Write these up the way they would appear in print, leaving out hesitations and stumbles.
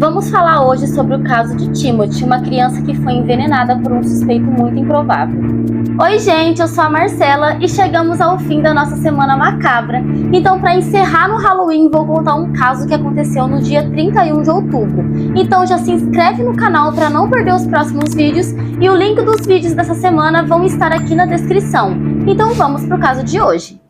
Vamos falar hoje sobre o caso de Timothy, uma criança que foi envenenada por um suspeito muito improvável. Oi gente, eu sou a Marcela e chegamos ao fim da nossa semana macabra. Então, para encerrar no Halloween, vou contar um caso que aconteceu no dia 31 de outubro. Então já se inscreve no canal para não perder os próximos vídeos e o link dos vídeos dessa semana vão estar aqui na descrição. Então vamos para o caso de hoje.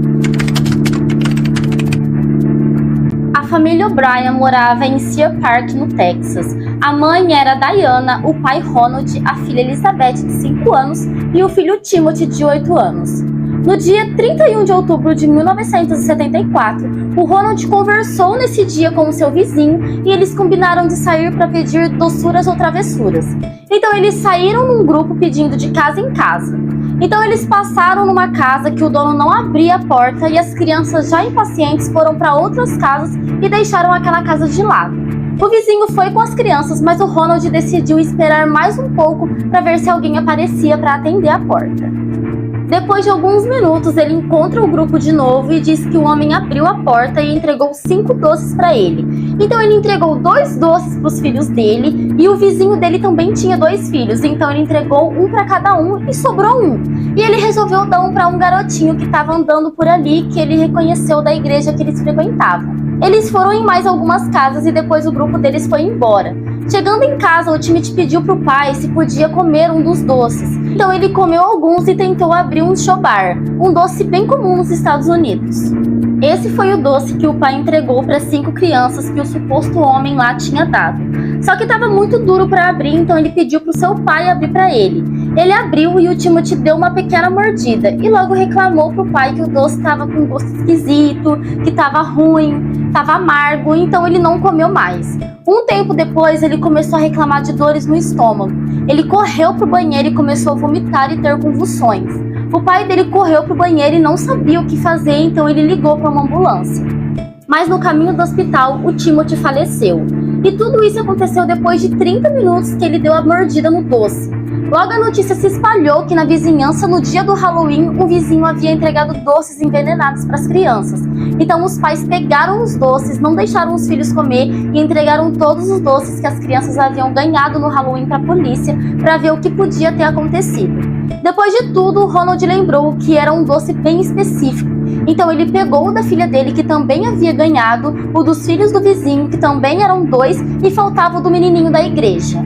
A família O'Brien morava em Sear Park, no Texas. A mãe era Diana, o pai Ronald, a filha Elizabeth, de 5 anos, e o filho Timothy, de 8 anos. No dia 31 de outubro de 1974, o Ronald conversou nesse dia com o seu vizinho e eles combinaram de sair para pedir doçuras ou travessuras. Então eles saíram num grupo pedindo de casa em casa. Então eles passaram numa casa que o dono não abria a porta e as crianças já impacientes foram para outras casas e deixaram aquela casa de lado. O vizinho foi com as crianças, mas o Ronald decidiu esperar mais um pouco para ver se alguém aparecia para atender a porta. Depois de alguns minutos, ele encontra o grupo de novo e diz que o homem abriu a porta e entregou 5 doces para ele. Então ele entregou 2 doces para os filhos dele e o vizinho dele também tinha 2 filhos, então ele entregou um para cada um e sobrou um. E ele resolveu dar um para um garotinho que estava andando por ali, que ele reconheceu da igreja que eles frequentavam. Eles foram em mais algumas casas e depois o grupo deles foi embora. Chegando em casa, o Timothy pediu para o pai se podia comer um dos doces. Então ele comeu alguns e tentou abrir um chobar, um doce bem comum nos Estados Unidos. Esse foi o doce que o pai entregou para 5 crianças que o suposto homem lá tinha dado. Só que estava muito duro para abrir, então ele pediu para o seu pai abrir para ele. Ele abriu e o Timothy deu uma pequena mordida e logo reclamou para o pai que o doce estava com gosto esquisito, que estava ruim, estava amargo, então ele não comeu mais. Um tempo depois, ele começou a reclamar de dores no estômago. Ele correu para o banheiro e começou a vomitar e ter convulsões. O pai dele correu para o banheiro e não sabia o que fazer, então ele ligou para uma ambulância. Mas no caminho do hospital, o Timothy faleceu. E tudo isso aconteceu depois de 30 minutos que ele deu a mordida no doce. Logo a notícia se espalhou que na vizinhança, no dia do Halloween, um vizinho havia entregado doces envenenados para as crianças. Então os pais pegaram os doces, não deixaram os filhos comer e entregaram todos os doces que as crianças haviam ganhado no Halloween para a polícia para ver o que podia ter acontecido. Depois de tudo, o Ronald lembrou que era um doce bem específico. Então ele pegou o da filha dele, que também havia ganhado, o dos filhos do vizinho, que também eram 2, e faltava o do menininho da igreja.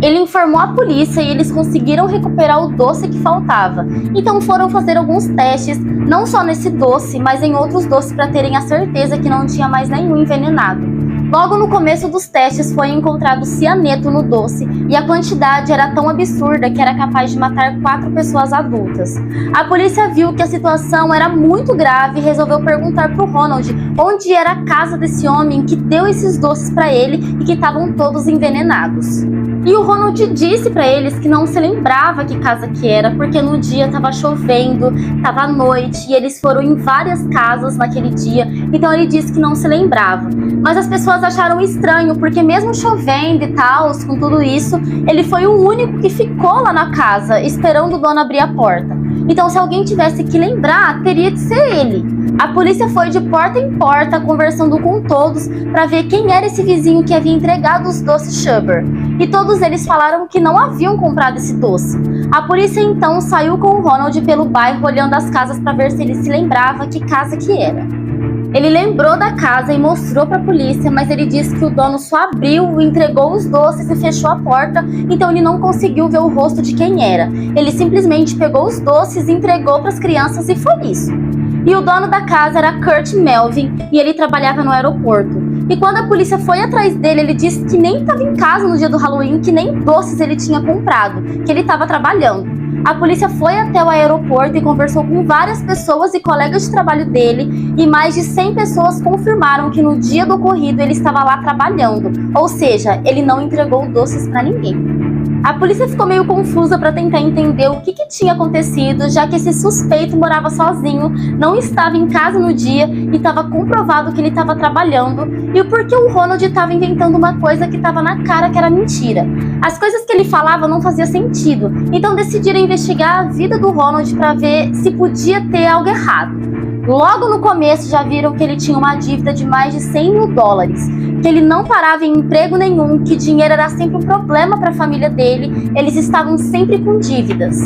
Ele informou a polícia e eles conseguiram recuperar o doce que faltava. Então foram fazer alguns testes, não só nesse doce, mas em outros doces para terem a certeza que não tinha mais nenhum envenenado. Logo no começo dos testes foi encontrado cianeto no doce e a quantidade era tão absurda que era capaz de matar 4 pessoas adultas. A polícia viu que a situação era muito grave e resolveu perguntar para o Ronald onde era a casa desse homem que deu esses doces para ele e que estavam todos envenenados. E o Ronald disse para eles que não se lembrava que casa que era, porque no dia estava chovendo, estava à noite e eles foram em várias casas naquele dia, então ele disse que não se lembrava. Mas as pessoas acharam estranho, porque mesmo chovendo e tal, com tudo isso, ele foi o único que ficou lá na casa, esperando o dono abrir a porta. Então se alguém tivesse que lembrar, teria de ser ele. A polícia foi de porta em porta, conversando com todos, para ver quem era esse vizinho que havia entregado os doces Chubber. E todos eles falaram que não haviam comprado esse doce. A polícia então saiu com o Ronald pelo bairro, olhando as casas para ver se ele se lembrava que casa que era. Ele lembrou da casa e mostrou para a polícia, mas ele disse que o dono só abriu, entregou os doces e fechou a porta, então ele não conseguiu ver o rosto de quem era. Ele simplesmente pegou os doces e entregou para as crianças e foi isso. E o dono da casa era Kurt Melvin e ele trabalhava no aeroporto. E quando a polícia foi atrás dele, ele disse que nem estava em casa no dia do Halloween, que nem doces ele tinha comprado, que ele estava trabalhando. A polícia foi até o aeroporto e conversou com várias pessoas e colegas de trabalho dele, e mais de 100 pessoas confirmaram que no dia do ocorrido ele estava lá trabalhando, ou seja, ele não entregou doces para ninguém. A polícia ficou meio confusa para tentar entender o que tinha acontecido, já que esse suspeito morava sozinho, não estava em casa no dia e estava comprovado que ele estava trabalhando, e o porquê o Ronald estava inventando uma coisa que estava na cara que era mentira. As coisas que ele falava não faziam sentido, então decidiram investigar a vida do Ronald para ver se podia ter algo errado. Logo no começo já viram que ele tinha uma dívida de mais de $100 mil. que ele não parava em emprego nenhum, que dinheiro era sempre um problema para a família dele, eles estavam sempre com dívidas.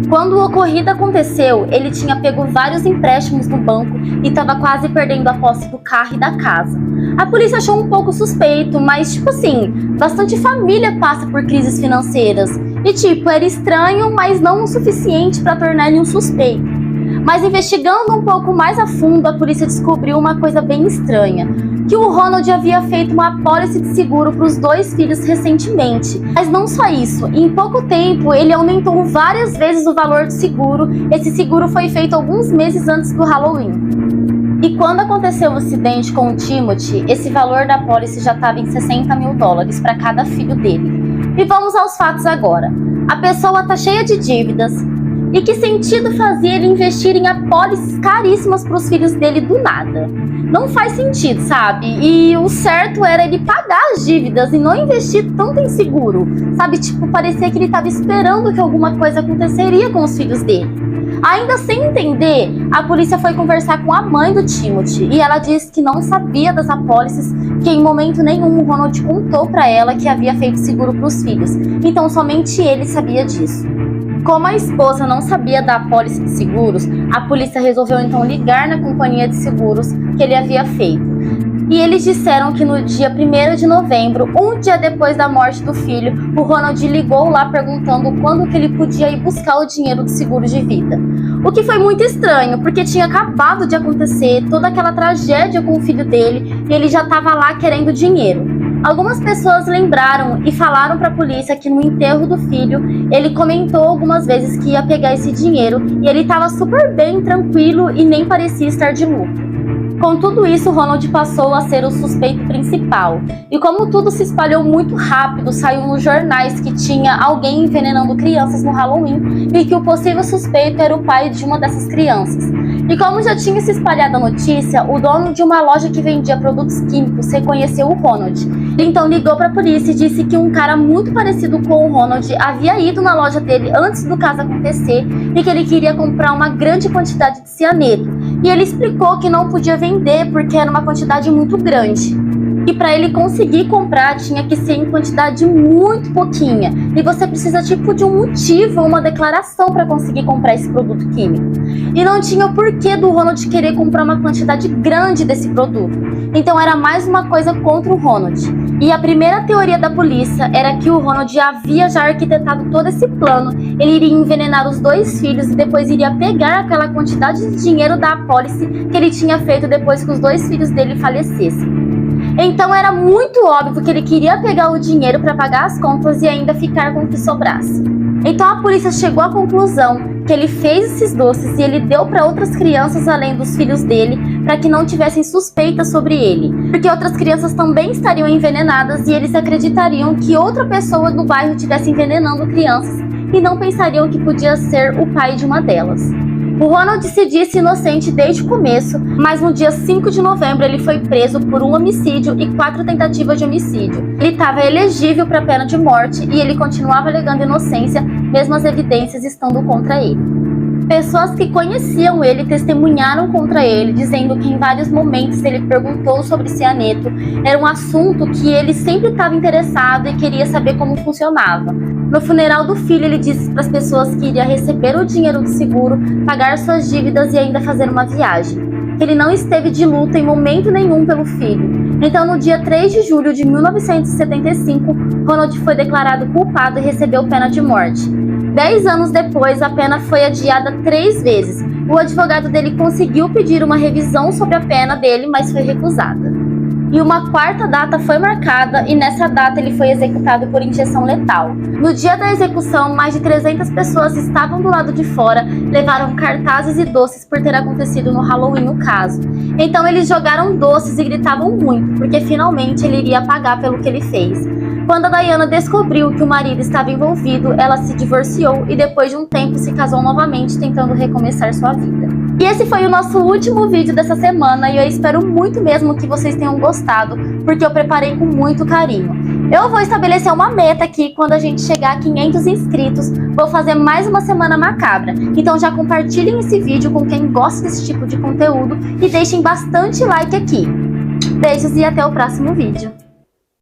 Quando o ocorrido aconteceu, ele tinha pego vários empréstimos no banco e estava quase perdendo a posse do carro e da casa. A polícia achou um pouco suspeito, mas tipo assim, bastante família passa por crises financeiras. E tipo, era estranho, mas não o suficiente para tornar ele um suspeito. Mas investigando um pouco mais a fundo, a polícia descobriu uma coisa bem estranha, que o Ronald havia feito uma apólice de seguro para os 2 filhos recentemente. Mas não só isso, em pouco tempo ele aumentou várias vezes o valor do seguro. Esse seguro foi feito alguns meses antes do Halloween. E quando aconteceu o acidente com o Timothy, esse valor da apólice já estava em $60 mil para cada filho dele. E vamos aos fatos agora. A pessoa está cheia de dívidas. E que sentido fazia ele investir em apólices caríssimas para os filhos dele do nada? Não faz sentido, sabe? E o certo era ele pagar as dívidas e não investir tanto em seguro. Sabe, tipo, parecia que ele estava esperando que alguma coisa aconteceria com os filhos dele. Ainda sem entender, a polícia foi conversar com a mãe do Timothy e ela disse que não sabia das apólices, que em momento nenhum o Ronald contou para ela que havia feito seguro para os filhos. Então somente ele sabia disso. Como a esposa não sabia da apólice de seguros, a polícia resolveu então ligar na companhia de seguros que ele havia feito. E eles disseram que no dia 1º de novembro, um dia depois da morte do filho, o Ronald ligou lá perguntando quando que ele podia ir buscar o dinheiro do seguro de vida. O que foi muito estranho, porque tinha acabado de acontecer toda aquela tragédia com o filho dele e ele já estava lá querendo dinheiro. Algumas pessoas lembraram e falaram para a polícia que no enterro do filho, ele comentou algumas vezes que ia pegar esse dinheiro e ele estava super bem, tranquilo e nem parecia estar de luto. Com tudo isso, Ronald passou a ser o suspeito principal. E como tudo se espalhou muito rápido, saiu nos jornais que tinha alguém envenenando crianças no Halloween e que o possível suspeito era o pai de uma dessas crianças. E como já tinha se espalhado a notícia, o dono de uma loja que vendia produtos químicos reconheceu o Ronald. Ele então ligou para a polícia e disse que um cara muito parecido com o Ronald havia ido na loja dele antes do caso acontecer e que ele queria comprar uma grande quantidade de cianeto. E ele explicou que não podia vender porque era uma quantidade muito grande. E para ele conseguir comprar tinha que ser em quantidade muito pouquinha. E você precisa tipo de um motivo, uma declaração para conseguir comprar esse produto químico. E não tinha o porquê do Ronald querer comprar uma quantidade grande desse produto. Então era mais uma coisa contra o Ronald. E a primeira teoria da polícia era que o Ronald havia já arquitetado todo esse plano. Ele iria envenenar os 2 filhos e depois iria pegar aquela quantidade de dinheiro da apólice que ele tinha feito depois que os 2 filhos dele falecessem. Então era muito óbvio que ele queria pegar o dinheiro para pagar as contas e ainda ficar com o que sobrasse. Então a polícia chegou à conclusão que ele fez esses doces e ele deu para outras crianças além dos filhos dele para que não tivessem suspeitas sobre ele, porque outras crianças também estariam envenenadas e eles acreditariam que outra pessoa no bairro estivesse envenenando crianças e não pensariam que podia ser o pai de uma delas. O Ronald se disse inocente desde o começo, mas no dia 5 de novembro ele foi preso por um homicídio e 4 tentativas de homicídio. Ele estava elegível para pena de morte e ele continuava alegando inocência, mesmo as evidências estando contra ele. Pessoas que conheciam ele testemunharam contra ele, dizendo que em vários momentos ele perguntou sobre cianeto. Era um assunto que ele sempre estava interessado e queria saber como funcionava. No funeral do filho, ele disse para as pessoas que iria receber o dinheiro do seguro, pagar suas dívidas e ainda fazer uma viagem. Que ele não esteve de luto em momento nenhum pelo filho. Então, no dia 3 de julho de 1975, Ronald foi declarado culpado e recebeu pena de morte. 10 anos depois, a pena foi adiada 3 vezes. O advogado dele conseguiu pedir uma revisão sobre a pena dele, mas foi recusada. E uma 4ª data foi marcada e nessa data ele foi executado por injeção letal. No dia da execução, mais de 300 pessoas estavam do lado de fora, levaram cartazes e doces por ter acontecido no Halloween o caso. Então eles jogaram doces e gritavam muito, porque finalmente ele iria pagar pelo que ele fez. Quando a Diana descobriu que o marido estava envolvido, ela se divorciou e depois de um tempo se casou novamente, tentando recomeçar sua vida. E esse foi o nosso último vídeo dessa semana e eu espero muito mesmo que vocês tenham gostado, porque eu preparei com muito carinho. Eu vou estabelecer uma meta aqui, quando a gente chegar a 500 inscritos, vou fazer mais uma semana macabra. Então já compartilhem esse vídeo com quem gosta desse tipo de conteúdo e deixem bastante like aqui. Beijos e até o próximo vídeo.